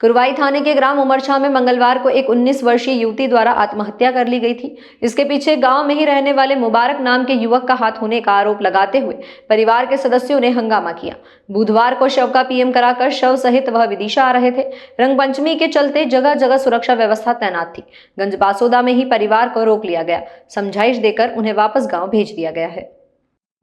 कुरवाई थाने के ग्राम उमरछा में मंगलवार को एक 19 वर्षीय युवती द्वारा आत्महत्या कर ली गई थी। इसके पीछे गांव में ही रहने वाले मुबारक नाम के युवक का हाथ होने का आरोप लगाते हुए परिवार के सदस्यों ने हंगामा किया। बुधवार को शव का पीएम कराकर शव सहित वह विदिशा आ रहे थे। रंगपंचमी के चलते जगह जगह सुरक्षा व्यवस्था तैनात थी। गंजबासोदा में ही परिवार को रोक लिया गया। समझाइश देकर उन्हें वापस गाँव भेज दिया गया है।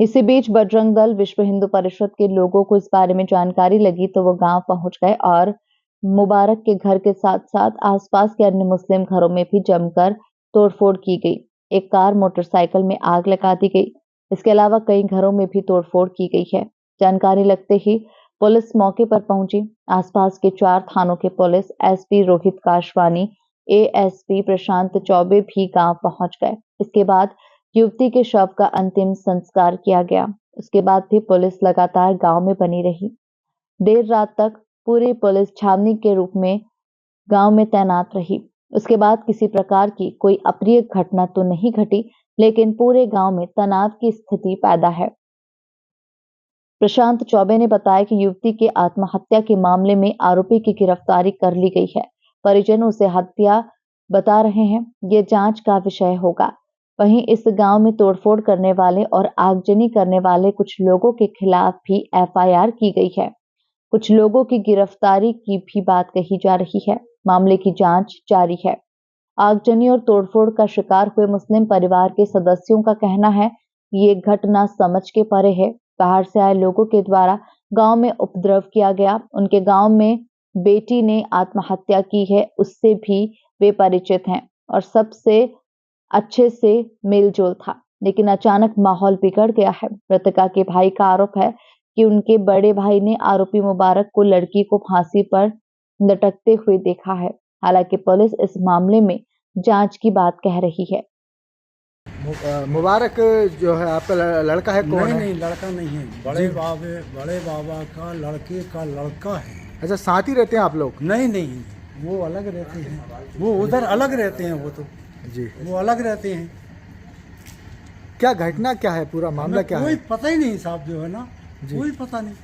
इसी बीच बजरंग दल विश्व हिंदू परिषद के लोगों को इस बारे में जानकारी लगी तो वो गांव पहुंच गए और मुबारक के घर के साथ साथ आसपास के अन्य मुस्लिम घरों में भी जमकर तोड़फोड़ की गई। एक कार मोटरसाइकिल में आग लगा दी गई। इसके अलावा कई घरों में भी तोड़फोड़ की गई है। जानकारी लगते ही पुलिस मौके पर पहुंची। आसपास के 4 थानों के पुलिस एसपी रोहित काशवानी, एएसपी प्रशांत चौबे भी गांव पहुंच गए। इसके बाद युवती के शव का अंतिम संस्कार किया गया। उसके बाद भी पुलिस लगातार गांव में बनी रही। देर रात तक पूरी पुलिस छावनी के रूप में गांव में तैनात रही। उसके बाद किसी प्रकार की कोई अप्रिय घटना तो नहीं घटी, लेकिन पूरे गांव में तनाव की स्थिति पैदा है। प्रशांत चौबे ने बताया कि युवती के आत्महत्या के मामले में आरोपी की गिरफ्तारी कर ली गई है। परिजन उसे हत्या बता रहे हैं। ये जांच का विषय होगा। वहीं इस गांव में तोड़फोड़ करने वाले और आगजनी करने वाले कुछ लोगों के खिलाफ भी एफआईआर की गई है। कुछ लोगों की गिरफ्तारी की भी बात कही जा रही है। मामले की जांच जारी है। आगजनी और तोड़फोड़ का शिकार हुए मुस्लिम परिवार के सदस्यों का कहना है कि ये घटना समझ के परे है। बाहर से आए लोगों के द्वारा गांव में उपद्रव किया गया। उनके गांव में बेटी ने आत्महत्या की है, उससे भी वे परिचित हैं और सबसे अच्छे से मेलजोल था, लेकिन अचानक माहौल बिगड़ गया है। मृतका के भाई का आरोप है कि उनके बड़े भाई ने आरोपी मुबारक को लड़की को फांसी पर लटकते हुए देखा है। हालांकि पुलिस इस मामले में जांच की बात कह रही है। मुबारक जो है आपका लड़का है? कौन है? नहीं, लड़का नहीं है। बड़े बाबा का लड़के का लड़का है। अच्छा, साथ ही रहते हैं आप लोग? नहीं, वो अलग रहते हैं। वो उधर अलग रहते हैं। वो तो जी, वो अलग रहते हैं। क्या घटना क्या है, पूरा मामला क्या है? कोई पता ही नहीं साहब, जो है ना, कोई पता नहीं।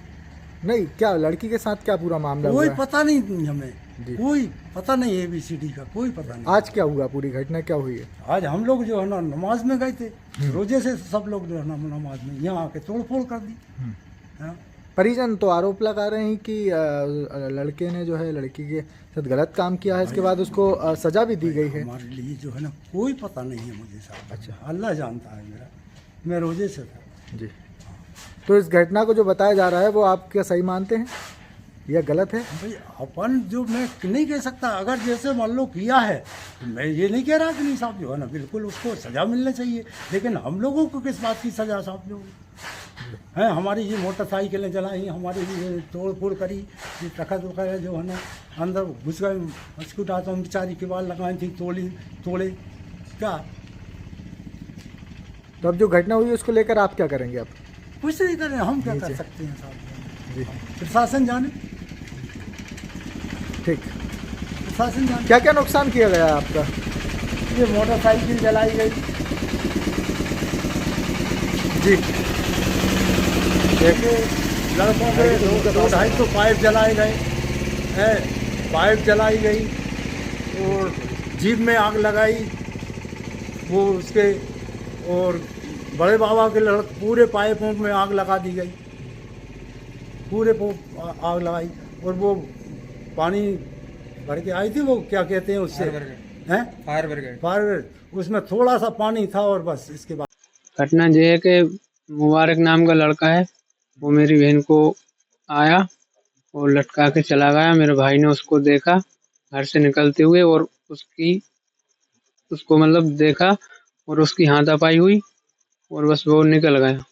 नहीं, क्या लड़की के साथ क्या पूरा मामला कोई हुआ? पता नहीं हमें, कोई पता नहीं। ABCD का कोई पता नहीं। आज क्या हुआ, पूरी घटना क्या हुई है? आज हम लोग जो है ना नमाज में गए थे। रोजे से सब लोग जो है ना नमाज में यहाँ आके तोड़फोड़ कर दी। हाँ। परिजन तो आरोप लगा रहे हैं कि लड़के ने जो है लड़की के साथ गलत काम किया है। इसके बाद उसको सजा भी दी गई है। हमारे लिए जो है ना कोई पता नहीं है मुझे साहब। अच्छा, अल्लाह जानता है। मैं रोजे से था जी। तो इस घटना को जो बताया जा रहा है वो आप क्या सही मानते हैं या गलत है? भाई अपन जो, मैं नहीं कह सकता। अगर जैसे मान लो किया है तो मैं ये नहीं कह रहा कि नहीं साहब, जो है ना बिल्कुल उसको सज़ा मिलनी चाहिए। लेकिन हम लोगों को किस बात की सज़ा साहब? जो है हमारी ये मोटरसाइकिलें जलाई, हमारी ये तोड़ फोड़ करी, ये तखत वगैरह जो है ना अंदर घुस गए। मस्कुटा तो बेचारी के बाल लगाई थी, तोड़े क्या। तो अब जो घटना हुई उसको लेकर आप क्या करेंगे? आप कुछ नहीं करें, हम क्या कर सकते हैं साहब? प्रशासन जाने। ठीक, प्रशासन जाने। क्या क्या नुकसान किया गया आपका? ये मोटरसाइकिल जलाई गई जी, देखिए, लड़कों के 200-250 पाइप जलाए गए हैं। पाइप जलाई गई और जीप में आग लगाई वो उसके, और बड़े बाबा के पूरे पाइपों में आग लगा दी गई, पूरे आग लगाई। और वो पानी भर के आई थी, वो क्या कहते हैं उससे, हैं फायर ब्रिगेड, उसमें थोड़ा सा पानी था और बस। इसके बाद घटना ये है कि मुबारक नाम का लड़का है, वो मेरी बहन को आया और लटका के चला गया। मेरे भाई ने उसको देखा घर से निकलते हुए और उसको मतलब देखा और उसकी हाथापाई हुई और बस वो निकल गया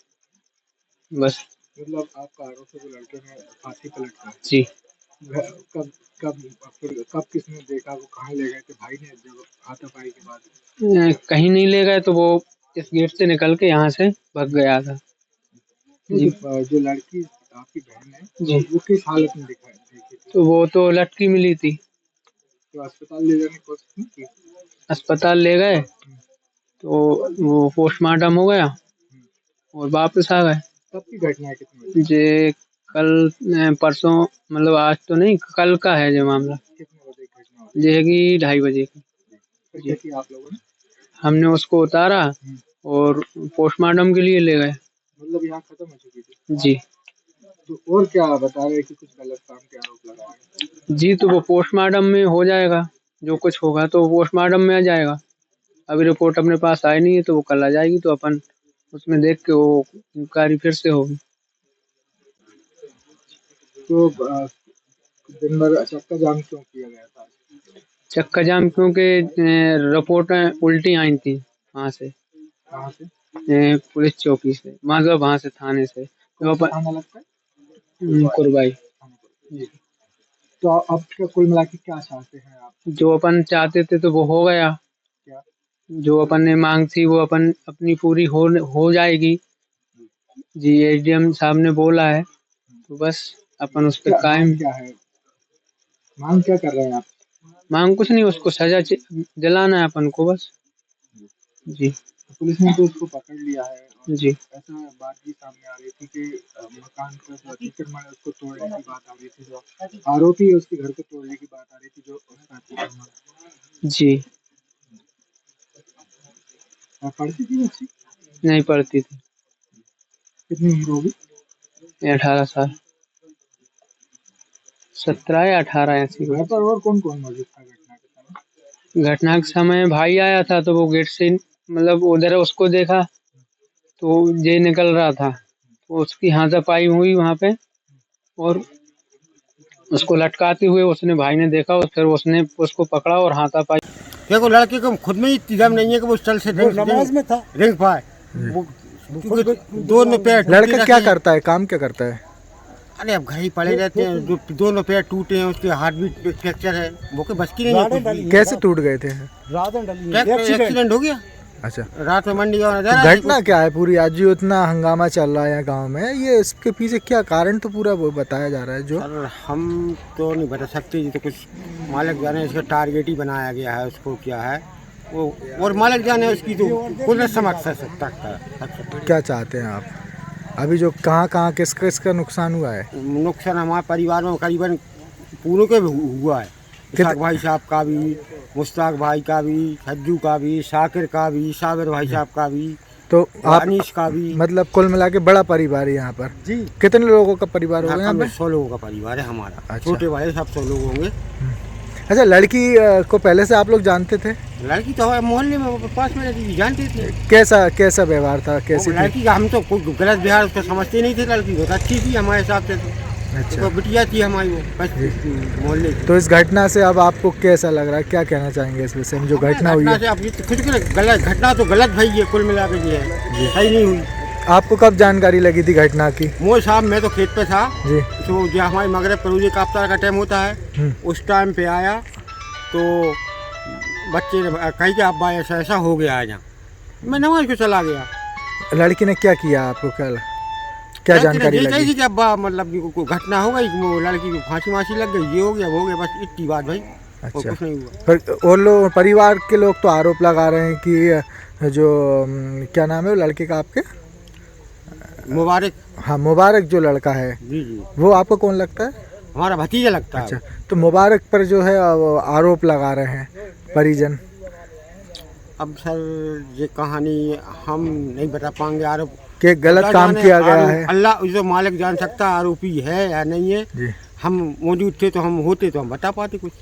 बस। मतलब आपका आरोप है वो लड़के ने फांसी पर लटका? जी। कब किसने देखा, वो कहाँ ले गए थे भाई ने जब हाथापाई के बाद? कहीं नहीं ले गए, तो वो इस गेट से निकल के यहाँ से भाग गया था। जी। जो लड़की आपकी बहन है जी, वो किस हालत में देखी थी? तो वो तो लटकी मिली थी। तो अस्पताल ले जाने की कोशिश नहीं की? अस्पताल ले गए तो वो पोस्टमार्टम हो गया और वापस आ गए। कब की घटना है? कितने बजे? जे कल परसों, मतलब आज तो नहीं, कल का है जो मामला। ये कि 2:30 बजे की। फिर क्या किया आप लोगों ने? हमने उसको उतारा और पोस्टमार्टम के लिए ले गए। मतलब यहाँ खत्म हो चुकी थी। जी तो और क्या बता रहे हैं कि कुछ गलत काम के आरोप लगा रहे हैं? जी, तो वो पोस्टमार्टम में हो जाएगा, जो कुछ होगा तो पोस्टमार्टम में आ जाएगा। अभी रिपोर्ट अपने पास आई नहीं है, तो वो कल आ जाएगी, तो अपन उसमें देख के वो इंक्वायरी फिर से होगी। तो दिन भर चक्का जाम क्यों किया गया था? चक्का जाम क्योंकि रिपोर्टें उल्टी आई थी वहाँ से, कहाँ से? पुलिस चौकी से, मतलब वहाँ से थाने से, तो अपन थाना लगता है? कुरबाई। जी। तो अब क्या कुल मिला के क्या चाहते हैं आप? जो अपन चाहते थे तो वो हो गया, क्या? जो अपन ने मांग थी वो अपन अपनी पूरी हो जाएगी। जी, एसडीएम साहब ने बोला है, तो बस अपन उस पर कायम। मांग क्या है? मांग क्या कर रहे हैं आप? मांग कुछ नहीं, उसको सजा दिलाना है अपन को बस। जी तो पुलिस ने तो उसको पकड़ लिया है और जी ऐसा बात भी सामने आ रही थी कि मकान का जो अतिक्रमण है उसको तोड़ने की बात आ रही थी, जो आरोपी है उसके घर को तोड़ने की बात आ रही थी, जो उसका अतिक्रमण। जी, पढ़ती थी बच्ची? नहीं पढ़ती थी। कितनी उम्र होगी? 18 साल, 17 या 18 ऐसी घर पर और कौन कौन मौजूद था घटना के समय? घटना के समय भाई आया था, तो वो गेट से मतलब उधर उसको देखा तो ये निकल रहा था, तो उसकी हाथापाई हुई वहाँ पे, और उसको लटकाते हुए उसने भाई ने देखा और फिर उसने उसको पकड़ा और हाथापाई। देखो लड़के को खुद में ही दम नहीं है कि वो चल से नमाज में था रिंग पाए वो दोनों पैर लड़का क्या करता है, काम क्या करता है? अरे अब घर ही पड़े रहते हैं, जो दोनों पैर टूटे हैं, उसके हार्ट भी फ्रैक्चर है, वो के बस की नहीं है। कैसे टूट गए थे? एक्सीडेंट हो गया अच्छा, रात में मंडी और तो घटना क्या है पूरी? आज जो इतना हंगामा चल रहा है गांव में, ये इसके पीछे क्या कारण तो पूरा वो बताया जा रहा है जो। सर हम तो नहीं बता सकते, ये तो कुछ मालिक जाने, इसका टारगेट ही बनाया गया है, उसको क्या है वो और मालिक जाने उसकी तो खुद समझ सकता है। क्या चाहते हैं आप अभी? जो कहाँ किसका नुकसान हुआ है? नुकसान हमारे परिवार में करीबन पूरों के हुआ है। इसाक भाई साहब का भी, मुश्ताक भाई का भी, सज्जू का भी, शाकिर का भी, साबिर भाई साहब का भी, तो आप अनीश का भी। मतलब कुल मिला के बड़ा परिवार है यहाँ पर जी। कितने लोगों का परिवार होगा यहाँ पे? 100 लोगों का परिवार है हमारा। अच्छा। छोटे बड़े सब 100 लोग होंगे। अच्छा, लड़की को पहले से आप लोग जानते थे? लड़की तो हमारे मोहल्ले में पास में रहती थी, जानते थे। कैसा व्यवहार था, कैसी थी? लड़की का हम तो कोई गलत व्यवहार उसका समझते नहीं थे, लड़की बहुत अच्छी थी हमारे हिसाब से। तो अच्छा, बिटिया थी हमारी वो बस मोहल्ले की। तो इस घटना से अब आपको कैसा लग रहा है, क्या कहना चाहेंगे इस विषय में जो घटना हुई है? अब ये तो खुद के गलत घटना तो गलत भाई है, कुल मिला के ये है, सही नहीं हुई। आपको कब जानकारी लगी थी घटना की? मोल साहब मैं तो खेत पे था जी। तो जो हमारे मगरब परूजे का अफ्तार का टाइम होता है उस टाइम पे आया, तो बच्चे ने कही कि अब्बा ऐसा ऐसा हो गया है, यहाँ मैं नमाज को चला गया। लड़की ने क्या किया आपको, क्या जानकारी लगी? थी कि अब्बा मतलब कोई घटना हो गई, वो लड़की को फांसी लग गई, ये हो गया वो हो गया, बस इतनी बात भाई। अच्छा, कुछ नहीं हुआ। पर और लोग परिवार के लोग तो आरोप लगा रहे हैं कि जो क्या नाम है वो लड़के का आपके? मुबारक। हाँ, मुबारक जो लड़का है जी जी, वो आपको कौन लगता है? हमारा भतीजा लगता है। अच्छा, तो मुबारक पर जो है आरोप लगा रहे हैं परिजन। अब सर ये कहानी हम नहीं बता पाएंगे, आरोप कि गलत काम किया गया है। अल्लाह जो मालिक जान सकता है आरोपी है या नहीं है। जी। हम मौजूद थे तो हम होते तो हम बता पाते कुछ।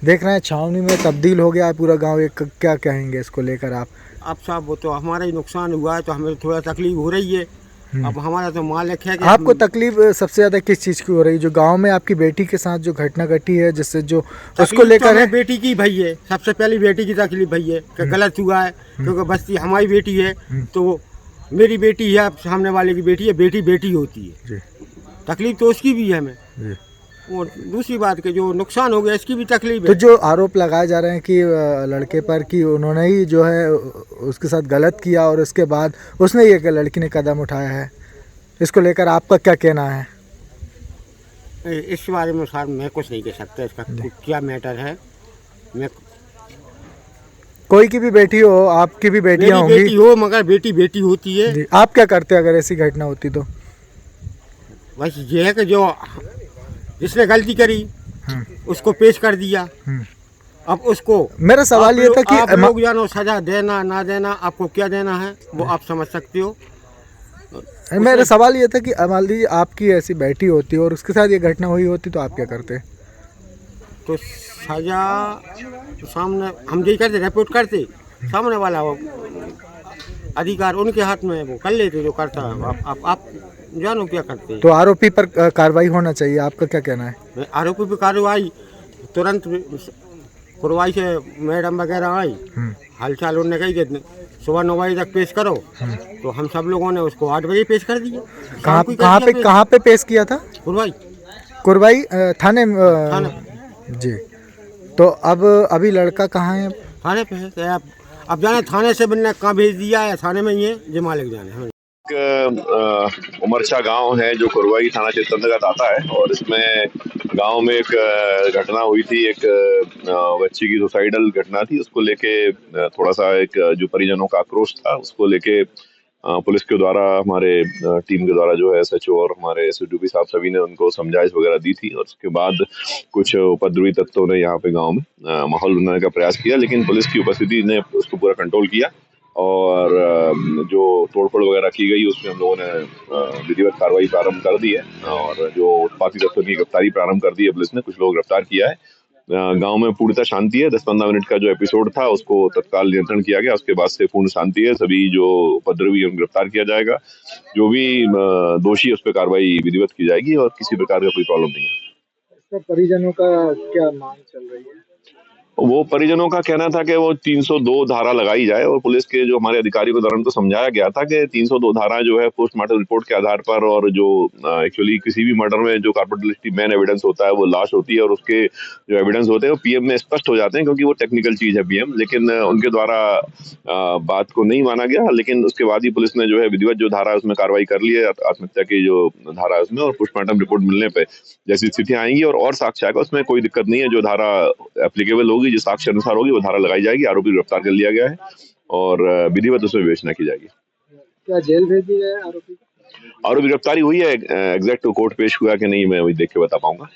देख रहे हैं छावनी में तब्दील हो गया है पूरा गांव, एक क्या कहेंगे इसको लेकर आप? अब साहब वो तो हमारा ही नुकसान हुआ है, तो हमें थोड़ा तकलीफ हो रही है। अब हमारा तो मालिक है कि आपको तकलीफ सबसे ज्यादा किस चीज की हो रही है? जो गांव में आपकी बेटी के साथ जो घटना घटी है, जिससे जो उसको लेकर है? बेटी की भई है, सबसे पहली बेटी की तकलीफ भई है कि गलत हुआ है, क्योंकि बस्ती हमारी बेटी है तो मेरी बेटी है, सामने वाले की बेटी है, बेटी बेटी होती है जी। तकलीफ तो उसकी भी है हमें जी। और दूसरी बात के जो नुकसान हो गया इसकी भी तकलीफ तो है। जो आरोप लगाए जा रहे हैं कि लड़के पर कि उन्होंने ही जो है उसके साथ गलत किया और उसके बाद उसने ये लड़की ने कदम उठाया है, इसको लेकर आपका क्या कहना है? इस बारे में सर मैं कुछ नहीं कह सकता, इसका क्या मैटर है। मैं कोई की भी बेटी हो, आपकी भी बेटियां होंगी। बेटी हो मगर बेटी बेटी होती है जी। आप क्या करते अगर ऐसी घटना होती तो? बस ये है कि जो जिसने गलती करी उसको पेश कर दिया, अब उसको मेरा सवाल ये था कि आप लोग जानो सजा देना ना देना, आपको क्या देना है वो आप समझ सकते हो। मेरा सवाल ये था कि मान लीजिए आपकी ऐसी बैठी होती और उसके साथ ये घटना हुई होती तो आप क्या करते? तो सजा सामने हम यही करते, रिपोर्ट करते, सामने वाला वो अधिकार उनके हाथ में है, वो कर लेते जो करता है। आप जानो क्या करते हैं। तो आरोपी पर कार्रवाई होना चाहिए, आपका क्या कहना है? आरोपी पर कार्रवाई तुरंत कार्रवाई से मैडम वगैरह आई, हालचाल उन्होंने कही कि सुबह 9 बजे तक पेश करो, तो हम सब लोगों ने उसको 8 बजे पेश कर दिया। कहाँ पे पेश किया था? कुरवाई थाने जी। तो अब अभी लड़का कहाँ है? थाने पे है। अब जाने थाने से बनने कहाँ भेज दिया है, थाने में ही है, जे मालिक जाने। उमरछा गांव है जो कुरवाई थाना क्षेत्र अंतर्गत आता है और इसमें गांव में एक घटना हुई थी। एक बच्ची की सुसाइडल घटना थी, उसको लेके थोड़ा सा एक जो परिजनों का आक्रोश था उसको लेके पुलिस के द्वारा, हमारे टीम के द्वारा जो है एसएचओ और हमारे एसडीओपी साहब सभी ने उनको समझाइश वगैरह दी थी और उसके बाद कुछ उपद्रवी तत्वों ने यहाँ पे गांव में माहौल बनाने का प्रयास किया, लेकिन पुलिस की उपस्थिति ने उसको पूरा कंट्रोल किया और जो तोड़फोड़ वगैरह की गई उसमें हम लोगों ने विधिवत कार्रवाई प्रारंभ कर दी है और जो उत्पाती तत्वों की गिरफ्तारी प्रारंभ कर दी है पुलिस ने। कुछ लोग गिरफ्तार किया है। गांव में पूर्णतः शांति है। 10-15 मिनट का जो एपिसोड था उसको तत्काल नियंत्रण किया गया, उसके बाद से पूर्ण शांति है। सभी जो उपद्रवी हम गिरफ्तार किया जाएगा, जो भी दोषी है उस पर कार्रवाई विधिवत की जाएगी और किसी प्रकार का कोई प्रॉब्लम नहीं है। परिजनों का क्या मांग चल रही है? वो परिजनों का कहना था कि वो 302 धारा लगाई जाए और पुलिस के जो हमारे अधिकारियों के दौरान तो समझाया गया था कि 302 धारा जो है पोस्टमार्टम रिपोर्ट के आधार पर, और जो एक्चुअली किसी भी मर्डर में जो कार्पोरेटिलिटी मेन एविडेंस होता है वो लाश होती है और उसके जो एविडेंस होते हैं वो पीएम में स्पष्ट हो जाते हैं क्योंकि वो टेक्निकल चीज है पीएम, लेकिन उनके द्वारा बात को नहीं माना गया। लेकिन उसके बाद ही पुलिस ने जो है विधिवत जो धारा है उसमें कार्रवाई कर ली है, आत्महत्या की जो धारा है उसमें, और पोस्टमार्टम रिपोर्ट मिलने पर जैसी स्थितियां आएंगी और साक्ष्य आएगा उसमें कोई दिक्कत नहीं है। जो धारा एप्लीकेबल होगी, जो साक्ष्य अनुसार होगी वो धारा लगाई जाएगी। आरोपी गिरफ्तार कर लिया गया है और विधिवत उसमें विवेचना की जाएगी। क्या जेल भेज दिया है आरोपी? आरोपी गिरफ्तारी हुई है, एग्जैक्ट कोर्ट पेश हुआ कि नहीं मैं वही देख के बता पाऊंगा।